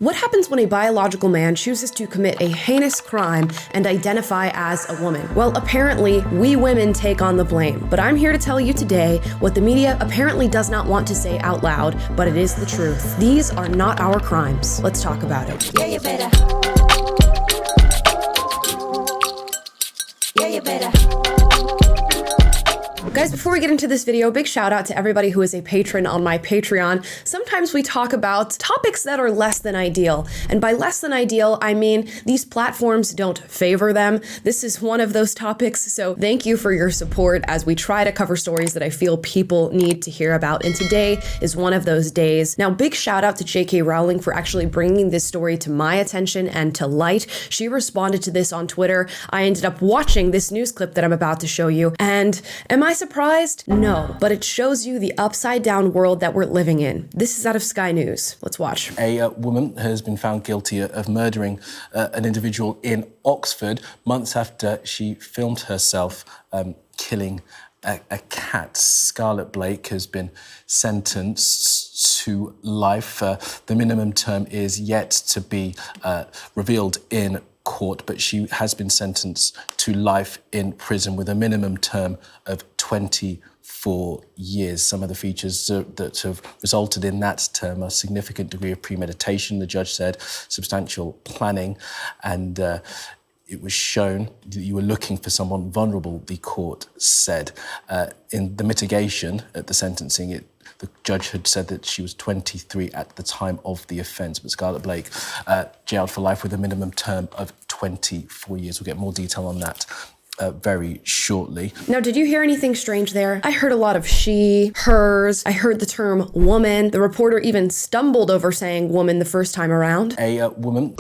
What happens when a biological man chooses to commit a heinous crime and identify as a woman? Well, apparently, we women take on the blame. But I'm here to tell you today what the media apparently does not want to say out loud, but it is the truth. These are not our crimes. Let's talk about it. Yeah, you better. Yeah, you better. Guys, before we get into this video, big shout out to everybody who is a patron on my Patreon. Sometimes we talk about topics that are less than ideal. And by less than ideal, I mean these platforms don't favor them. This is one of those topics, so thank you for your support as we try to cover stories that I feel people need to hear about. And today is one of those days. Now, big shout out to J.K. Rowling for actually bringing this story to my attention and to light. She responded to this on Twitter. I ended up watching this news clip that I'm about to show you. And am I surprised? No, but it shows you the upside down world that we're living in. This is out of Sky News. Let's watch. A woman has been found guilty of murdering an individual in Oxford months after she filmed herself killing a cat. Scarlet Blake has been sentenced to life. The minimum term is yet to be revealed in court, but she has been sentenced to life in prison with a minimum term of 24 years. Some of the features that have resulted in that term are a significant degree of premeditation, the judge said, substantial planning, and it was shown that you were looking for someone vulnerable, the court said. In the mitigation at the sentencing, the judge had said that she was 23 at the time of the offence, but Scarlet Blake jailed for life with a minimum term of 24 years. We'll get more detail on that very shortly. Now, did you hear anything strange there? I heard a lot of she, hers. I heard the term woman. The reporter even stumbled over saying woman the first time around. A woman.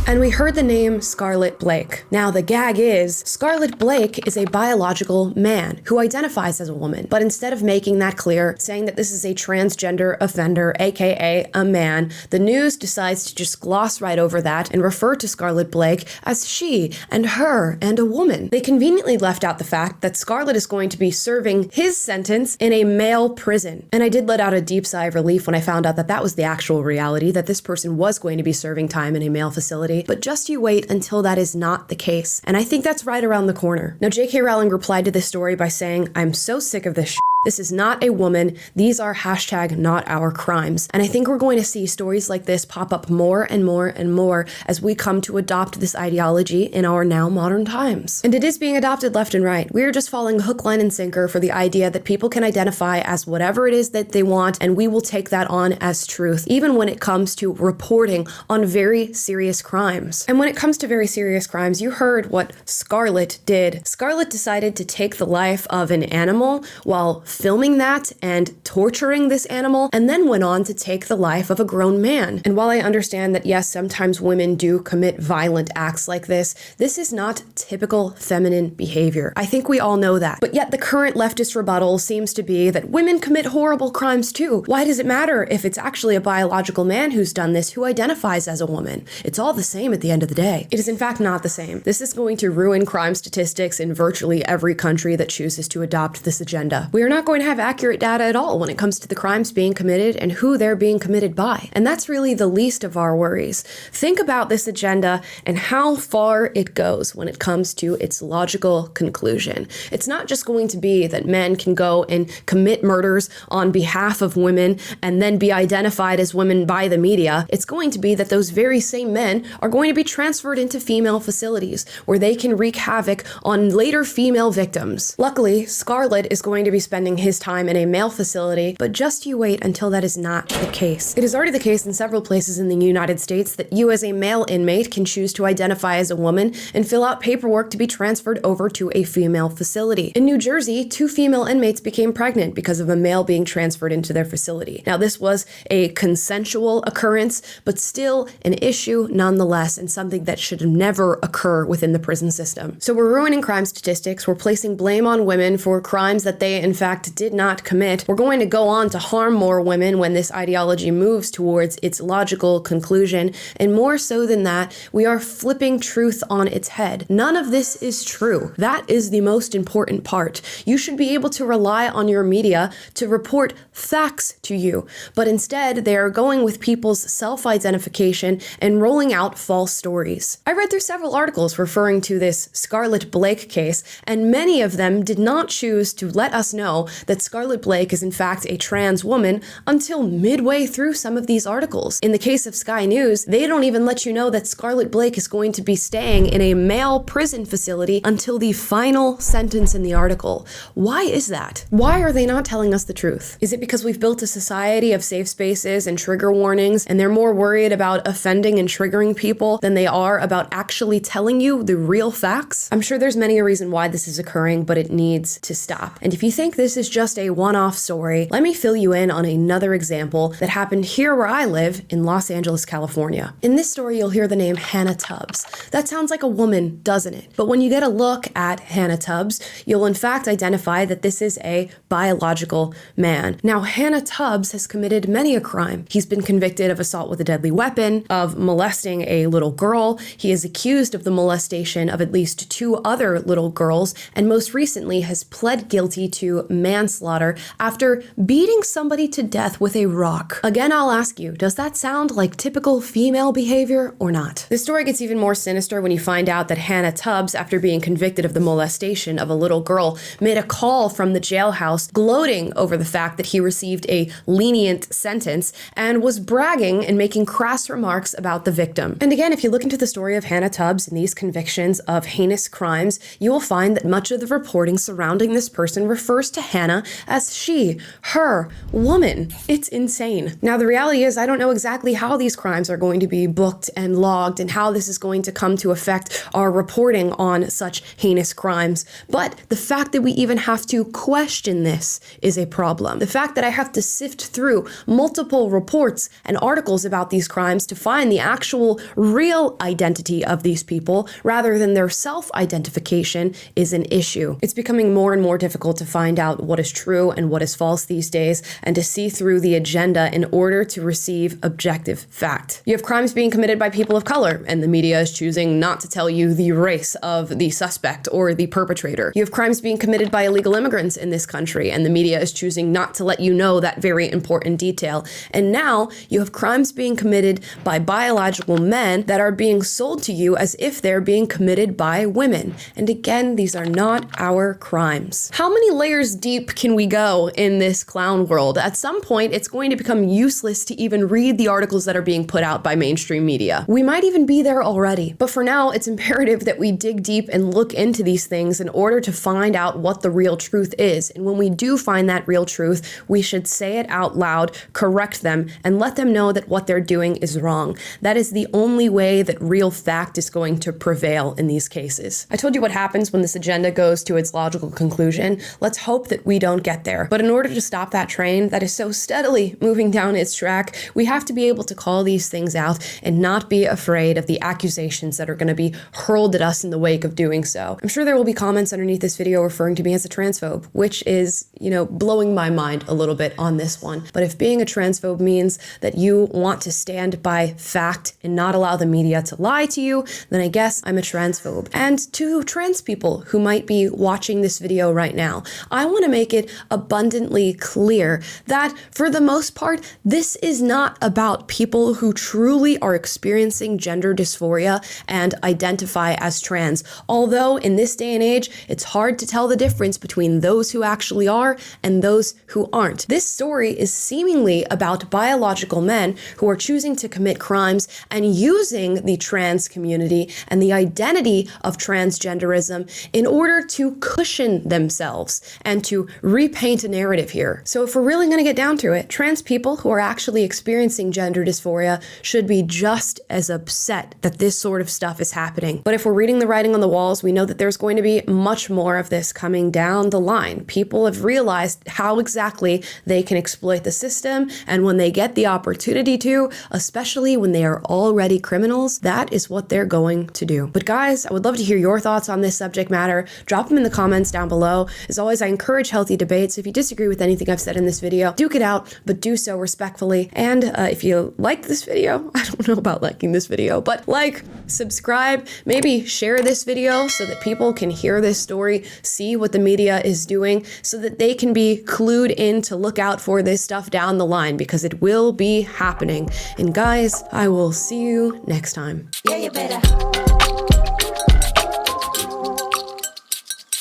And we heard the name Scarlet Blake. Now, the gag is Scarlet Blake is a biological man who identifies as a woman. But instead of making that clear, saying that this is a transgender offender, aka a man, the news decides to just gloss right over that and refer to Scarlet Blake as she and her and a woman. They conveniently left out the fact that Scarlet is going to be serving his sentence in a male prison. And I did let out a deep sigh of relief when I found out that that was the actual reality, that this person was going to be serving time in a male facility. But just you wait until that is not the case. And I think that's right around the corner. Now, J.K. Rowling replied to this story by saying, "I'm so sick of this shit. This is not a woman. These are hashtag not our crimes." And I think we're going to see stories like this pop up more and more and more as we come to adopt this ideology in our now modern times. And it is being adopted left and right. We are just falling hook, line, and sinker for the idea that people can identify as whatever it is that they want, and we will take that on as truth, even when it comes to reporting on very serious crimes. And when it comes to very serious crimes, you heard what Scarlet did. Scarlet decided to take the life of an animal while filming that and torturing this animal, and then went on to take the life of a grown man. And while I understand that, yes, sometimes women do commit violent acts like this is not typical feminine behavior. I think we all know that. But yet the current leftist rebuttal seems to be that women commit horrible crimes too. Why does it matter if it's actually a biological man who's done this, who identifies as a woman? It's all the same at the end of the day. It is in fact not the same. This is going to ruin crime statistics in virtually every country that chooses to adopt this agenda. We are not going to have accurate data at all when it comes to the crimes being committed and who they're being committed by. And that's really the least of our worries. Think about this agenda and how far it goes when it comes to its logical conclusion. It's not just going to be that men can go and commit murders on behalf of women and then be identified as women by the media. It's going to be that those very same men are going to be transferred into female facilities where they can wreak havoc on later female victims. Luckily, Scarlet is going to be spending his time in a male facility, but just you wait until that is not the case. It is already the case in several places in the United States that you as a male inmate can choose to identify as a woman and fill out paperwork to be transferred over to a female facility. In New Jersey, 2 female inmates became pregnant because of a male being transferred into their facility. Now, this was a consensual occurrence, but still an issue nonetheless, and something that should never occur within the prison system. So we're ruining crime statistics. We're placing blame on women for crimes that they, in fact, fact did not commit, were going to go on to harm more women when this ideology moves towards its logical conclusion. And more so than that, we are flipping truth on its head. None of this is true. That is the most important part. You should be able to rely on your media to report facts to you, but instead they are going with people's self-identification and rolling out false stories. I read through several articles referring to this Scarlet Blake case, and many of them did not choose to let us know that Scarlet Blake is in fact a trans woman until midway through some of these articles. In the case of Sky News, they don't even let you know that Scarlet Blake is going to be staying in a male prison facility until the final sentence in the article. Why is that? Why are they not telling us the truth? Is it because we've built a society of safe spaces and trigger warnings, and they're more worried about offending and triggering people than they are about actually telling you the real facts? I'm sure there's many a reason why this is occurring, but it needs to stop. And if you think this is just a one-off story, let me fill you in on another example that happened here where I live in Los Angeles, California. In this story, you'll hear the name Hannah Tubbs. That sounds like a woman, doesn't it? But when you get a look at Hannah Tubbs, you'll in fact identify that this is a biological man. Now, Hannah Tubbs has committed many a crime. He's been convicted of assault with a deadly weapon, of molesting a little girl. He is accused of the molestation of at least 2 other little girls, and most recently has pled guilty to manslaughter after beating somebody to death with a rock. Again, I'll ask you, does that sound like typical female behavior or not? This story gets even more sinister when you find out that Hannah Tubbs, after being convicted of the molestation of a little girl, made a call from the jailhouse gloating over the fact that he received a lenient sentence and was bragging and making crass remarks about the victim. And again, if you look into the story of Hannah Tubbs and these convictions of heinous crimes, you will find that much of the reporting surrounding this person refers to Hannah as she, her, woman. It's insane. Now, the reality is I don't know exactly how these crimes are going to be booked and logged and how this is going to come to affect our reporting on such heinous crimes, but the fact that we even have to question this is a problem. The fact that I have to sift through multiple reports and articles about these crimes to find the actual real identity of these people rather than their self-identification is an issue. It's becoming more and more difficult to find out what is true and what is false these days, and to see through the agenda in order to receive objective fact. You have crimes being committed by people of color, and the media is choosing not to tell you the race of the suspect or the perpetrator. You have crimes being committed by illegal immigrants in this country, and the media is choosing not to let you know that very important detail. And now you have crimes being committed by biological men that are being sold to you as if they're being committed by women. And again, these are not our crimes. How many layers deep can we go in this clown world? At some point, it's going to become useless to even read the articles that are being put out by mainstream media. We might even be there already. But for now, it's imperative that we dig deep and look into these things in order to find out what the real truth is. And when we do find that real truth, we should say it out loud, correct them, and let them know that what they're doing is wrong. That is the only way that real fact is going to prevail in these cases. I told you what happens when this agenda goes to its logical conclusion. Let's hope that we don't get there. But in order to stop that train that is so steadily moving down its track, we have to be able to call these things out and not be afraid of the accusations that are going to be hurled at us in the wake of doing so. I'm sure there will be comments underneath this video referring to me as a transphobe, which is, blowing my mind a little bit on this one. But if being a transphobe means that you want to stand by fact and not allow the media to lie to you, then I guess I'm a transphobe. And to trans people who might be watching this video right now, I want to make it abundantly clear that for the most part, this is not about people who truly are experiencing gender dysphoria and identify as trans. Although in this day and age, it's hard to tell the difference between those who actually are and those who aren't. This story is seemingly about biological men who are choosing to commit crimes and using the trans community and the identity of transgenderism in order to cushion themselves and to repaint a narrative here. So if we're really going to get down to it, trans people who are actually experiencing gender dysphoria should be just as upset that this sort of stuff is happening. But if we're reading the writing on the walls, we know that there's going to be much more of this coming down the line. People have realized how exactly they can exploit the system, and when they get the opportunity to, especially when they are already criminals, that is what they're going to do. But guys, I would love to hear your thoughts on this subject matter. Drop them in the comments down below. As always, I encourage healthy debate. So if you disagree with anything I've said in this video, duke it out, but do so respectfully. And if you like this video, I don't know about liking this video, but like, subscribe, maybe share this video so that people can hear this story, see what the media is doing, so that they can be clued in to look out for this stuff down the line, because it will be happening. And guys, I will see you next time. Yeah, you better.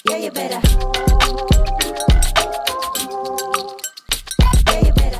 Yeah, you better.